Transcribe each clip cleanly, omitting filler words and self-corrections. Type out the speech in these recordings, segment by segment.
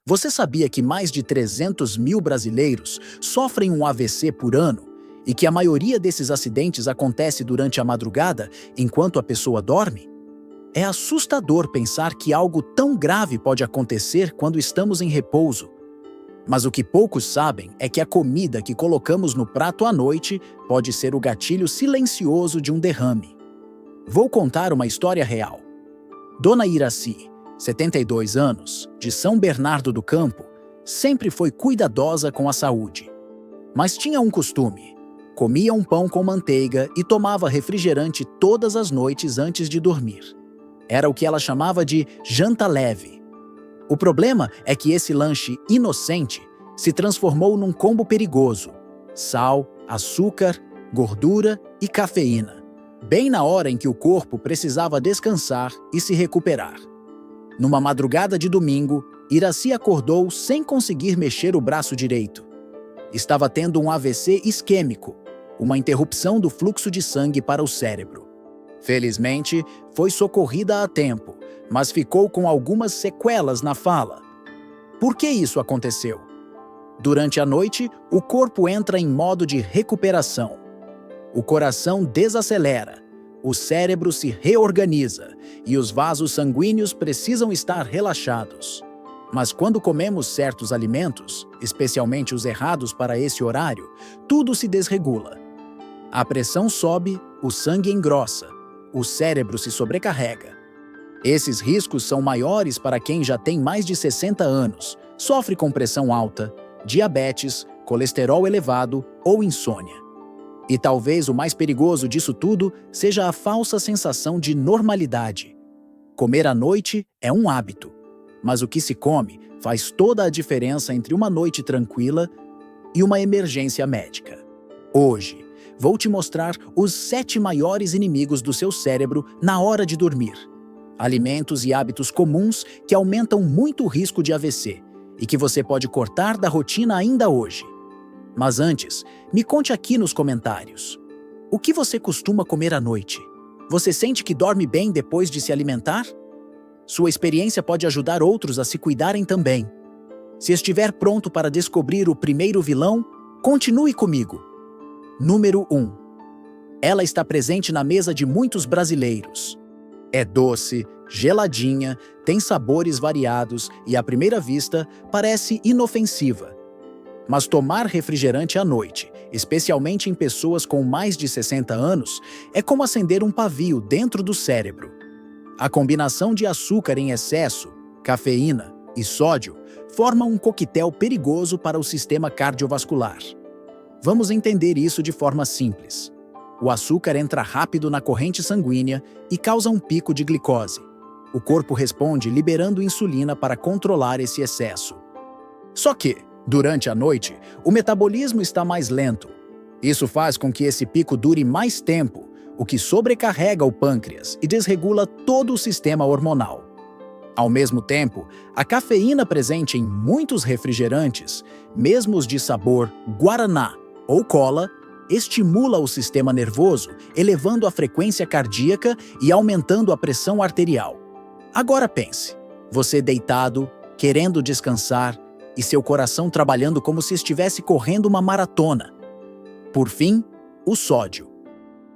Você sabia que mais de 300 mil brasileiros sofrem um AVC por ano e que a maioria desses acidentes acontece durante a madrugada enquanto a pessoa dorme? É assustador pensar que algo tão grave pode acontecer quando estamos em repouso. Mas o que poucos sabem é que a comida que colocamos no prato à noite pode ser o gatilho silencioso de um derrame. Vou contar uma história real. Dona Iraci, 72 anos, de São Bernardo do Campo, sempre foi cuidadosa com a saúde. Mas tinha um costume: comia um pão com manteiga e tomava refrigerante todas as noites antes de dormir. Era o que ela chamava de janta leve. O problema é que esse lanche inocente se transformou num combo perigoso: sal, açúcar, gordura e cafeína, bem na hora em que o corpo precisava descansar e se recuperar. Numa madrugada de domingo, Iraci acordou sem conseguir mexer o braço direito. Estava tendo um AVC isquêmico, uma interrupção do fluxo de sangue para o cérebro. Felizmente, foi socorrida a tempo, mas ficou com algumas sequelas na fala. Por que isso aconteceu? Durante a noite, o corpo entra em modo de recuperação. O coração desacelera, o cérebro se reorganiza e os vasos sanguíneos precisam estar relaxados. Mas quando comemos certos alimentos, especialmente os errados para esse horário, tudo se desregula. A pressão sobe, o sangue engrossa, o cérebro se sobrecarrega. Esses riscos são maiores para quem já tem mais de 60 anos, sofre com pressão alta, diabetes, colesterol elevado ou insônia. E talvez o mais perigoso disso tudo seja a falsa sensação de normalidade. Comer à noite é um hábito, mas o que se come faz toda a diferença entre uma noite tranquila e uma emergência médica. Hoje, vou te mostrar os 7 maiores inimigos do seu cérebro na hora de dormir. Alimentos e hábitos comuns que aumentam muito o risco de AVC e que você pode cortar da rotina ainda hoje. Mas antes, me conte aqui nos comentários: o que você costuma comer à noite? Você sente que dorme bem depois de se alimentar? Sua experiência pode ajudar outros a se cuidarem também. Se estiver pronto para descobrir o primeiro vilão, continue comigo. Número 1. Ela está presente na mesa de muitos brasileiros. É doce, geladinha, tem sabores variados e, à primeira vista, parece inofensiva. Mas tomar refrigerante à noite, especialmente em pessoas com mais de 60 anos, é como acender um pavio dentro do cérebro. A combinação de açúcar em excesso, cafeína e sódio forma um coquetel perigoso para o sistema cardiovascular. Vamos entender isso de forma simples. O açúcar entra rápido na corrente sanguínea e causa um pico de glicose. O corpo responde liberando insulina para controlar esse excesso. Só que, durante a noite, o metabolismo está mais lento. Isso faz com que esse pico dure mais tempo, o que sobrecarrega o pâncreas e desregula todo o sistema hormonal. Ao mesmo tempo, a cafeína presente em muitos refrigerantes, mesmo os de sabor guaraná ou cola, estimula o sistema nervoso, elevando a frequência cardíaca e aumentando a pressão arterial. Agora pense, você deitado, querendo descansar, e seu coração trabalhando como se estivesse correndo uma maratona. Por fim, o sódio.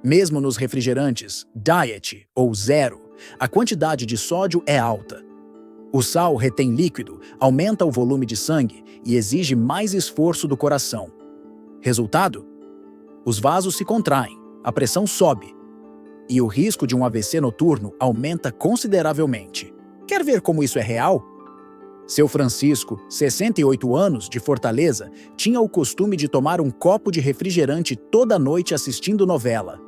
Mesmo nos refrigerantes Diet ou Zero, a quantidade de sódio é alta. O sal retém líquido, aumenta o volume de sangue e exige mais esforço do coração. Resultado? Os vasos se contraem, a pressão sobe e o risco de um AVC noturno aumenta consideravelmente. Quer ver como isso é real? Seu Francisco, 68 anos, de Fortaleza, tinha o costume de tomar um copo de refrigerante toda noite assistindo novela.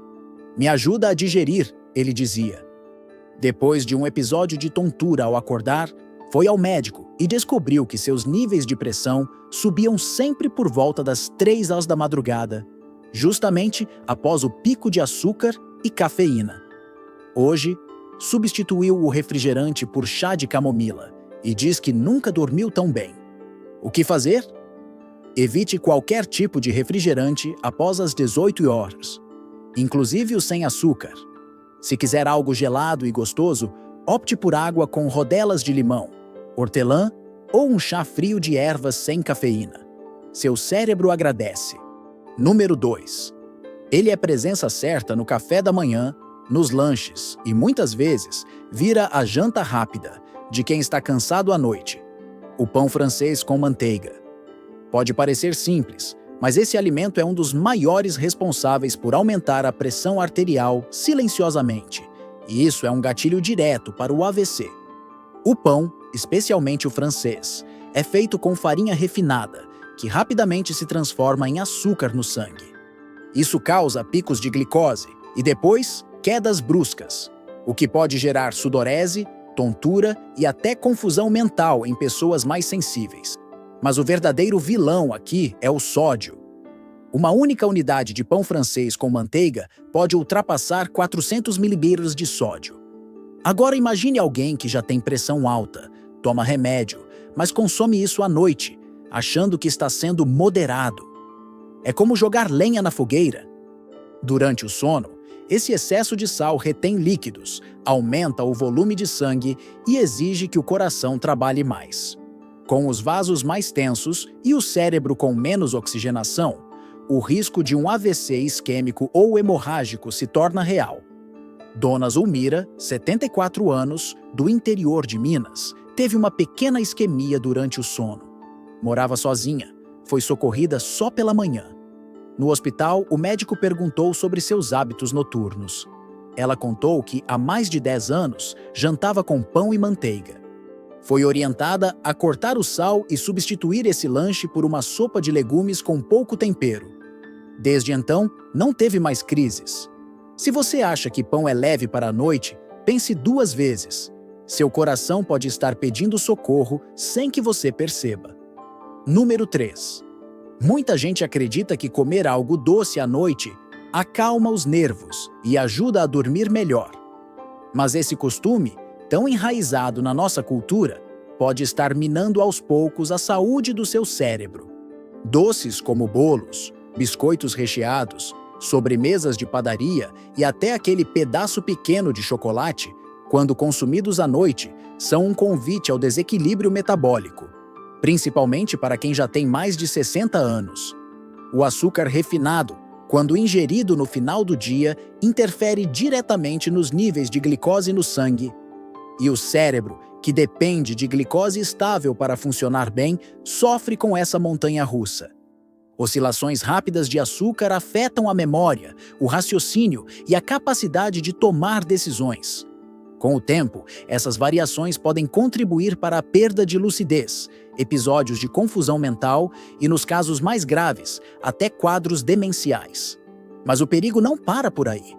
"Me ajuda a digerir", ele dizia. Depois de um episódio de tontura ao acordar, foi ao médico e descobriu que seus níveis de pressão subiam sempre por volta das 3 horas da madrugada, justamente após o pico de açúcar e cafeína. Hoje, substituiu o refrigerante por chá de camomila e diz que nunca dormiu tão bem. O que fazer? Evite qualquer tipo de refrigerante após as 18 horas, inclusive o sem açúcar. Se quiser algo gelado e gostoso, opte por água com rodelas de limão, hortelã ou um chá frio de ervas sem cafeína. Seu cérebro agradece. Número 2. Ele é presença certa no café da manhã, nos lanches e, muitas vezes, vira a janta rápida de quem está cansado à noite. O pão francês com manteiga. Pode parecer simples, mas esse alimento é um dos maiores responsáveis por aumentar a pressão arterial silenciosamente, e isso é um gatilho direto para o AVC. O pão, especialmente o francês, é feito com farinha refinada, que rapidamente se transforma em açúcar no sangue. Isso causa picos de glicose e depois quedas bruscas, o que pode gerar sudorese, tontura e até confusão mental em pessoas mais sensíveis. Mas o verdadeiro vilão aqui é o sódio. Uma única unidade de pão francês com manteiga pode ultrapassar 400 ml de sódio. Agora imagine alguém que já tem pressão alta, toma remédio, mas consome isso à noite, achando que está sendo moderado. É como jogar lenha na fogueira. Durante o sono, esse excesso de sal retém líquidos, aumenta o volume de sangue e exige que o coração trabalhe mais. Com os vasos mais tensos e o cérebro com menos oxigenação, o risco de um AVC isquêmico ou hemorrágico se torna real. Dona Zulmira, 74 anos, do interior de Minas, teve uma pequena isquemia durante o sono. Morava sozinha, foi socorrida só pela manhã. No hospital, o médico perguntou sobre seus hábitos noturnos. Ela contou que, há mais de 10 anos, jantava com pão e manteiga. Foi orientada a cortar o sal e substituir esse lanche por uma sopa de legumes com pouco tempero. Desde então, não teve mais crises. Se você acha que pão é leve para a noite, pense 2 vezes. Seu coração pode estar pedindo socorro sem que você perceba. Número 3. Muita gente acredita que comer algo doce à noite acalma os nervos e ajuda a dormir melhor. Mas esse costume, tão enraizado na nossa cultura, pode estar minando aos poucos a saúde do seu cérebro. Doces como bolos, biscoitos recheados, sobremesas de padaria e até aquele pedaço pequeno de chocolate, quando consumidos à noite, são um convite ao desequilíbrio metabólico, principalmente para quem já tem mais de 60 anos. O açúcar refinado, quando ingerido no final do dia, interfere diretamente nos níveis de glicose no sangue. E o cérebro, que depende de glicose estável para funcionar bem, sofre com essa montanha-russa. Oscilações rápidas de açúcar afetam a memória, o raciocínio e a capacidade de tomar decisões. Com o tempo, essas variações podem contribuir para a perda de lucidez, episódios de confusão mental e, nos casos mais graves, até quadros demenciais. Mas o perigo não para por aí.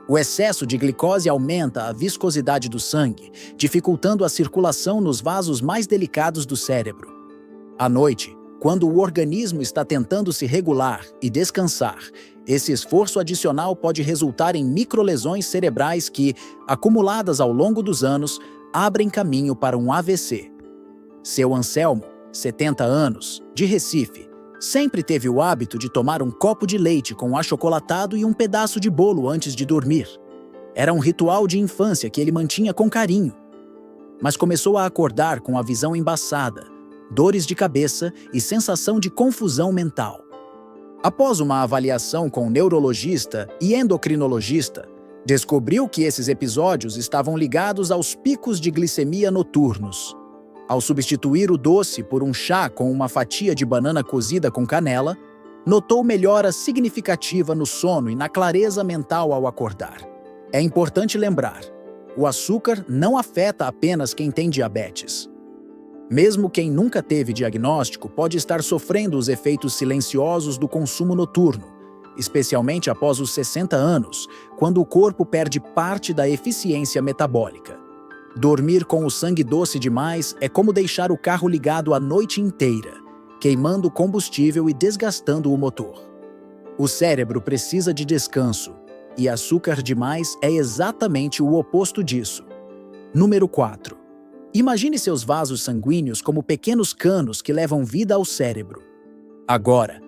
O excesso de glicose aumenta a viscosidade do sangue, dificultando a circulação nos vasos mais delicados do cérebro. À noite, quando o organismo está tentando se regular e descansar, esse esforço adicional pode resultar em microlesões cerebrais que, acumuladas ao longo dos anos, abrem caminho para um AVC. Seu Anselmo, 70 anos, de Recife, sempre teve o hábito de tomar um copo de leite com achocolatado e um pedaço de bolo antes de dormir. Era um ritual de infância que ele mantinha com carinho. Mas começou a acordar com a visão embaçada, dores de cabeça e sensação de confusão mental. Após uma avaliação com neurologista e endocrinologista, descobriu que esses episódios estavam ligados aos picos de glicemia noturnos. Ao substituir o doce por um chá com uma fatia de banana cozida com canela, notou melhora significativa no sono e na clareza mental ao acordar. É importante lembrar, o açúcar não afeta apenas quem tem diabetes. Mesmo quem nunca teve diagnóstico pode estar sofrendo os efeitos silenciosos do consumo noturno, especialmente após os 60 anos, quando o corpo perde parte da eficiência metabólica. Dormir com o sangue doce demais é como deixar o carro ligado a noite inteira, queimando combustível e desgastando o motor. O cérebro precisa de descanso, e açúcar demais é exatamente o oposto disso. Número 4. Imagine seus vasos sanguíneos como pequenos canos que levam vida ao cérebro. Agora,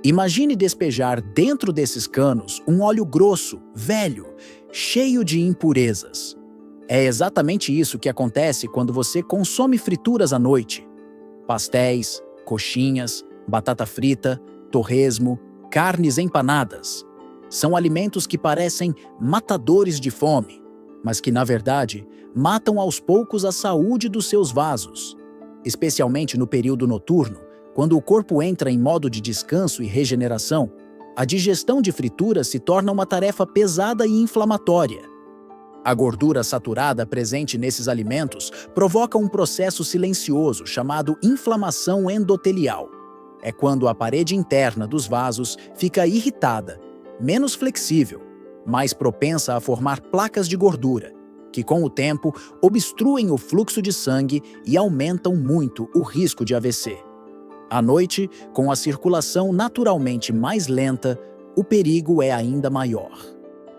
imagine despejar dentro desses canos um óleo grosso, velho, cheio de impurezas. É exatamente isso que acontece quando você consome frituras à noite. Pastéis, coxinhas, batata frita, torresmo, carnes empanadas. São alimentos que parecem matadores de fome, mas que, na verdade, matam aos poucos a saúde dos seus vasos, especialmente no período noturno, quando o corpo entra em modo de descanso e regeneração. A digestão de frituras se torna uma tarefa pesada e inflamatória. A gordura saturada presente nesses alimentos provoca um processo silencioso chamado inflamação endotelial. É quando a parede interna dos vasos fica irritada, menos flexível, mais propensa a formar placas de gordura, que com o tempo obstruem o fluxo de sangue e aumentam muito o risco de AVC. À noite, com a circulação naturalmente mais lenta, o perigo é ainda maior.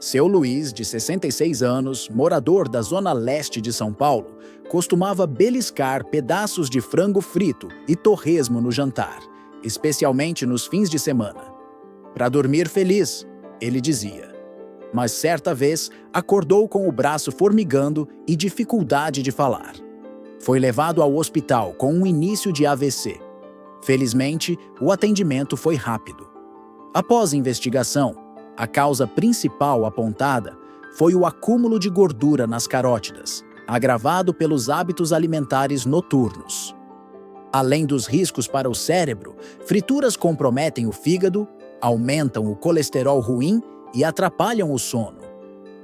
Seu Luiz, de 66 anos, morador da zona leste de São Paulo, costumava beliscar pedaços de frango frito e torresmo no jantar, especialmente nos fins de semana. Para dormir feliz, ele dizia. Mas certa vez acordou com o braço formigando e dificuldade de falar. Foi levado ao hospital com um início de AVC. Felizmente, o atendimento foi rápido. Após investigação, a causa principal apontada foi o acúmulo de gordura nas carótidas, agravado pelos hábitos alimentares noturnos. Além dos riscos para o cérebro, frituras comprometem o fígado, aumentam o colesterol ruim e atrapalham o sono.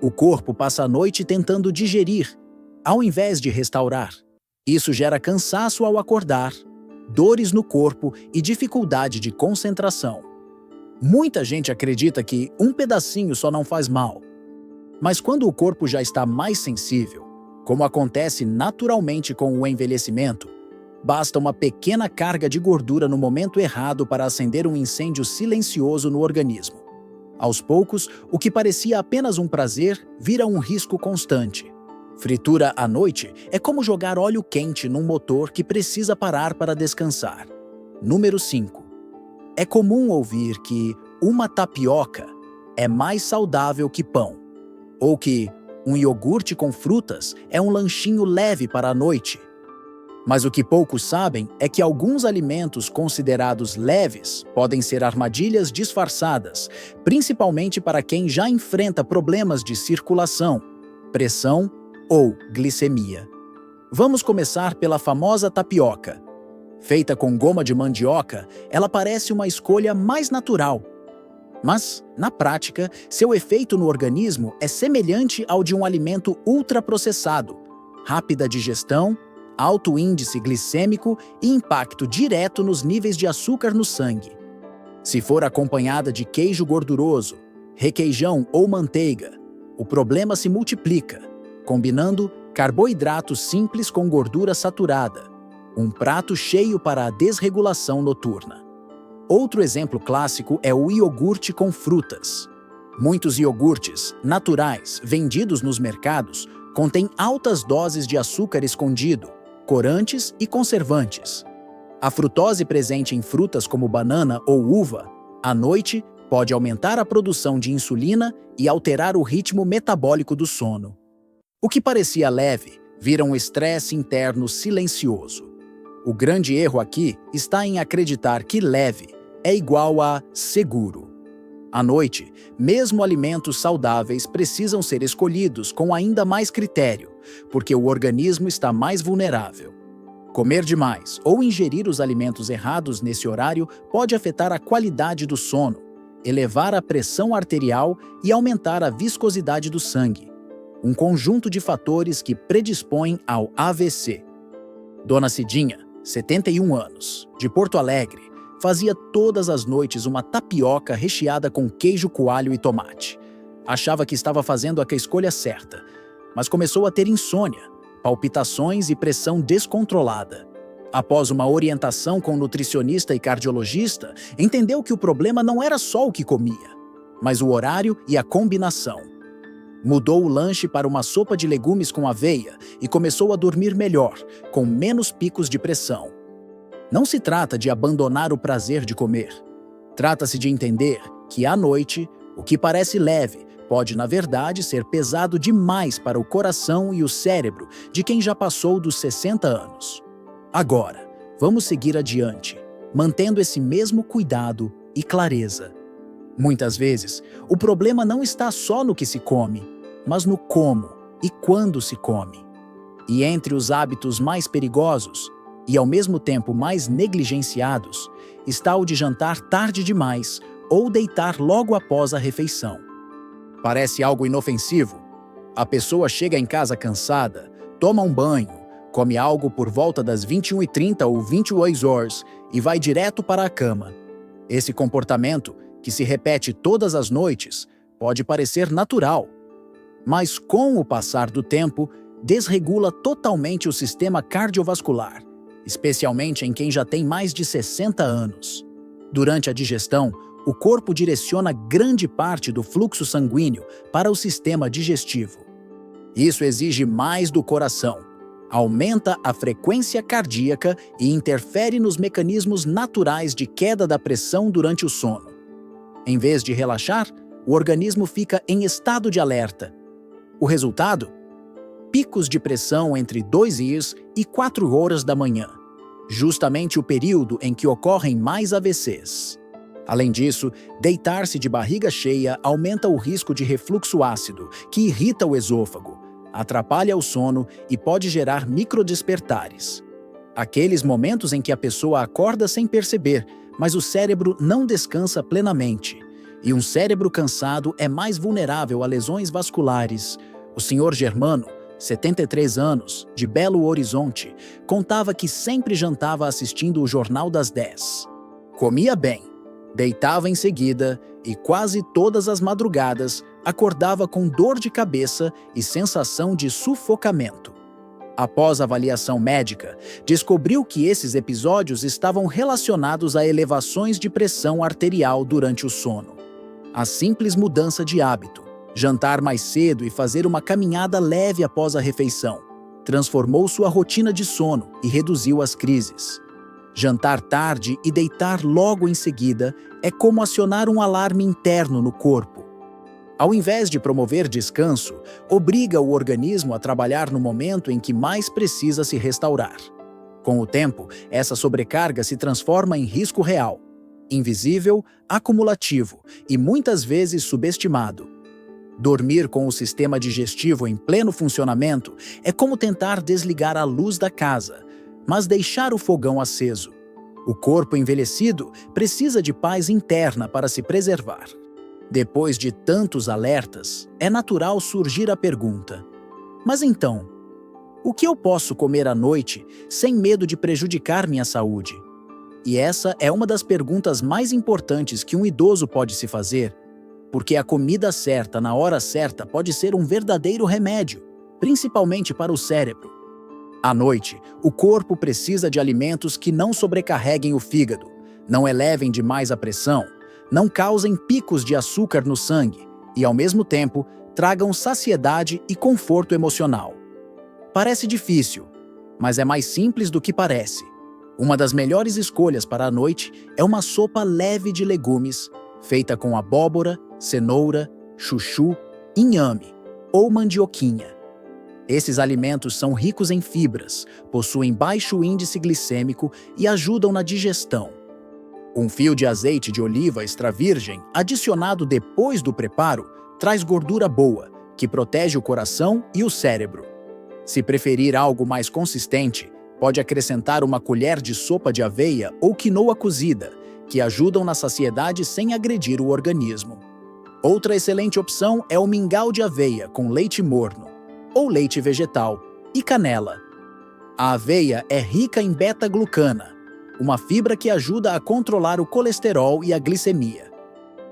O corpo passa a noite tentando digerir, ao invés de restaurar. Isso gera cansaço ao acordar, dores no corpo e dificuldade de concentração. Muita gente acredita que um pedacinho só não faz mal. Mas quando o corpo já está mais sensível, como acontece naturalmente com o envelhecimento, basta uma pequena carga de gordura no momento errado para acender um incêndio silencioso no organismo. Aos poucos, o que parecia apenas um prazer vira um risco constante. Fritura à noite é como jogar óleo quente num motor que precisa parar para descansar. Número 5. É comum ouvir que uma tapioca é mais saudável que pão, ou que um iogurte com frutas é um lanchinho leve para a noite. Mas o que poucos sabem é que alguns alimentos considerados leves podem ser armadilhas disfarçadas, principalmente para quem já enfrenta problemas de circulação, pressão ou glicemia. Vamos começar pela famosa tapioca. Feita com goma de mandioca, ela parece uma escolha mais natural. Mas, na prática, seu efeito no organismo é semelhante ao de um alimento ultraprocessado, rápida digestão, alto índice glicêmico e impacto direto nos níveis de açúcar no sangue. Se for acompanhada de queijo gorduroso, requeijão ou manteiga, o problema se multiplica, combinando carboidratos simples com gordura saturada, um prato cheio para a desregulação noturna. Outro exemplo clássico é o iogurte com frutas. Muitos iogurtes naturais vendidos nos mercados contêm altas doses de açúcar escondido, corantes e conservantes. A frutose presente em frutas como banana ou uva, à noite, pode aumentar a produção de insulina e alterar o ritmo metabólico do sono. O que parecia leve vira um estresse interno silencioso. O grande erro aqui está em acreditar que leve é igual a seguro. À noite, mesmo alimentos saudáveis precisam ser escolhidos com ainda mais critério, porque o organismo está mais vulnerável. Comer demais ou ingerir os alimentos errados nesse horário pode afetar a qualidade do sono, elevar a pressão arterial e aumentar a viscosidade do sangue, um conjunto de fatores que predispõem ao AVC. Dona Cidinha, 71 anos, de Porto Alegre, fazia todas as noites uma tapioca recheada com queijo coalho e tomate. Achava que estava fazendo a escolha certa, mas começou a ter insônia, palpitações e pressão descontrolada. Após uma orientação com nutricionista e cardiologista, entendeu que o problema não era só o que comia, mas o horário e a combinação. Mudou o lanche para uma sopa de legumes com aveia e começou a dormir melhor, com menos picos de pressão. Não se trata de abandonar o prazer de comer. Trata-se de entender que, à noite, o que parece leve pode, na verdade, ser pesado demais para o coração e o cérebro de quem já passou dos 60 anos. Agora, vamos seguir adiante, mantendo esse mesmo cuidado e clareza. Muitas vezes, o problema não está só no que se come, mas no como e quando se come. E entre os hábitos mais perigosos e ao mesmo tempo mais negligenciados, está o de jantar tarde demais ou deitar logo após a refeição. Parece algo inofensivo. A pessoa chega em casa cansada, toma um banho, come algo por volta das 21h30 ou 22 horas e vai direto para a cama. Esse comportamento, que se repete todas as noites, pode parecer natural, mas com o passar do tempo, desregula totalmente o sistema cardiovascular, especialmente em quem já tem mais de 60 anos. Durante a digestão, o corpo direciona grande parte do fluxo sanguíneo para o sistema digestivo. Isso exige mais do coração, aumenta a frequência cardíaca e interfere nos mecanismos naturais de queda da pressão durante o sono. Em vez de relaxar, o organismo fica em estado de alerta. O resultado? Picos de pressão entre 2 e 4 horas da manhã, justamente o período em que ocorrem mais AVCs. Além disso, deitar-se de barriga cheia aumenta o risco de refluxo ácido, que irrita o esôfago, atrapalha o sono e pode gerar microdespertares. Aqueles momentos em que a pessoa acorda sem perceber, mas o cérebro não descansa plenamente. E um cérebro cansado é mais vulnerável a lesões vasculares. O Sr. Germano, 73 anos, de Belo Horizonte, contava que sempre jantava assistindo o Jornal das 10. Comia bem, deitava em seguida e quase todas as madrugadas acordava com dor de cabeça e sensação de sufocamento. Após avaliação médica, descobriu que esses episódios estavam relacionados a elevações de pressão arterial durante o sono. A simples mudança de hábito, jantar mais cedo e fazer uma caminhada leve após a refeição, transformou sua rotina de sono e reduziu as crises. Jantar tarde e deitar logo em seguida é como acionar um alarme interno no corpo. Ao invés de promover descanso, obriga o organismo a trabalhar no momento em que mais precisa se restaurar. Com o tempo, essa sobrecarga se transforma em risco real, invisível, acumulativo e muitas vezes subestimado. Dormir com o sistema digestivo em pleno funcionamento é como tentar desligar a luz da casa, mas deixar o fogão aceso. O corpo envelhecido precisa de paz interna para se preservar. Depois de tantos alertas, é natural surgir a pergunta: mas então, o que eu posso comer à noite sem medo de prejudicar minha saúde? E essa é uma das perguntas mais importantes que um idoso pode se fazer, porque a comida certa na hora certa pode ser um verdadeiro remédio, principalmente para o cérebro. À noite, o corpo precisa de alimentos que não sobrecarreguem o fígado, não elevem demais a pressão, não causem picos de açúcar no sangue e, ao mesmo tempo, tragam saciedade e conforto emocional. Parece difícil, mas é mais simples do que parece. Uma das melhores escolhas para a noite é uma sopa leve de legumes, feita com abóbora, cenoura, chuchu, inhame ou mandioquinha. Esses alimentos são ricos em fibras, possuem baixo índice glicêmico e ajudam na digestão. Um fio de azeite de oliva extra virgem, adicionado depois do preparo, traz gordura boa, que protege o coração e o cérebro. Se preferir algo mais consistente, pode acrescentar uma colher de sopa de aveia ou quinoa cozida, que ajudam na saciedade sem agredir o organismo. Outra excelente opção é o mingau de aveia com leite morno, ou leite vegetal, e canela. A aveia é rica em beta-glucana, uma fibra que ajuda a controlar o colesterol e a glicemia.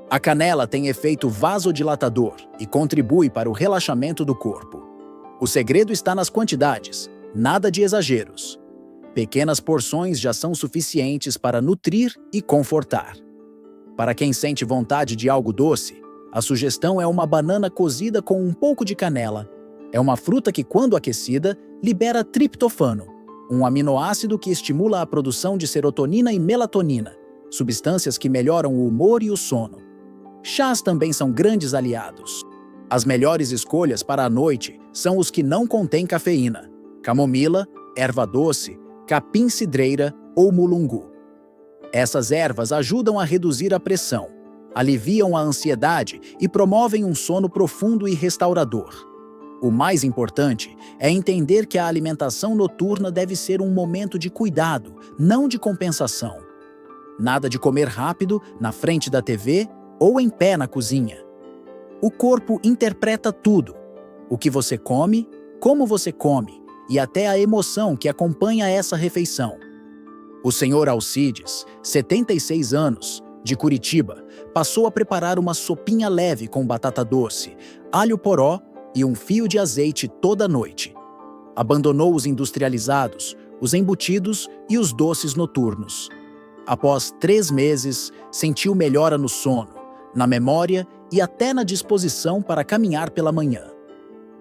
A canela tem efeito vasodilatador e contribui para o relaxamento do corpo. O segredo está nas quantidades, nada de exageros. Pequenas porções já são suficientes para nutrir e confortar. Para quem sente vontade de algo doce, a sugestão é uma banana cozida com um pouco de canela. É uma fruta que, quando aquecida, libera triptofano, um aminoácido que estimula a produção de serotonina e melatonina, substâncias que melhoram o humor e o sono. Chás também são grandes aliados. As melhores escolhas para a noite são os que não contêm cafeína: camomila, erva doce, capim-cidreira ou mulungu. Essas ervas ajudam a reduzir a pressão, aliviam a ansiedade e promovem um sono profundo e restaurador. O mais importante é entender que a alimentação noturna deve ser um momento de cuidado, não de compensação. Nada de comer rápido, na frente da TV ou em pé na cozinha. O corpo interpreta tudo: o que você come, como você come e até a emoção que acompanha essa refeição. O Sr. Alcides, 76 anos, de Curitiba, passou a preparar uma sopinha leve com batata doce, alho poró e um fio de azeite toda noite. Abandonou os industrializados, os embutidos e os doces noturnos. Após 3 meses, sentiu melhora no sono, na memória e até na disposição para caminhar pela manhã.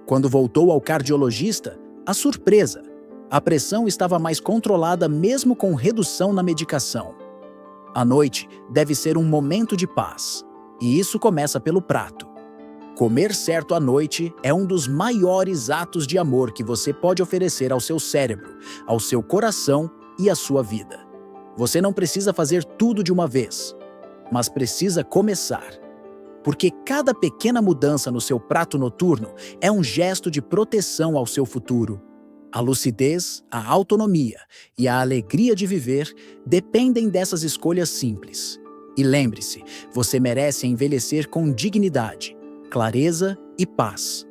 Quando voltou ao cardiologista, a surpresa! A pressão estava mais controlada mesmo com redução na medicação. A noite deve ser um momento de paz, e isso começa pelo prato. Comer certo à noite é um dos maiores atos de amor que você pode oferecer ao seu cérebro, ao seu coração e à sua vida. Você não precisa fazer tudo de uma vez, mas precisa começar. Porque cada pequena mudança no seu prato noturno é um gesto de proteção ao seu futuro. A lucidez, a autonomia e a alegria de viver dependem dessas escolhas simples. E lembre-se, você merece envelhecer com dignidade, clareza e paz.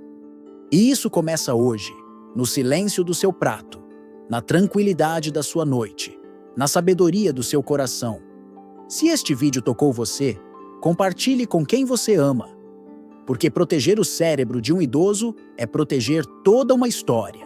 E isso começa hoje, no silêncio do seu prato, na tranquilidade da sua noite, na sabedoria do seu coração. Se este vídeo tocou você, compartilhe com quem você ama, porque proteger o cérebro de um idoso é proteger toda uma história.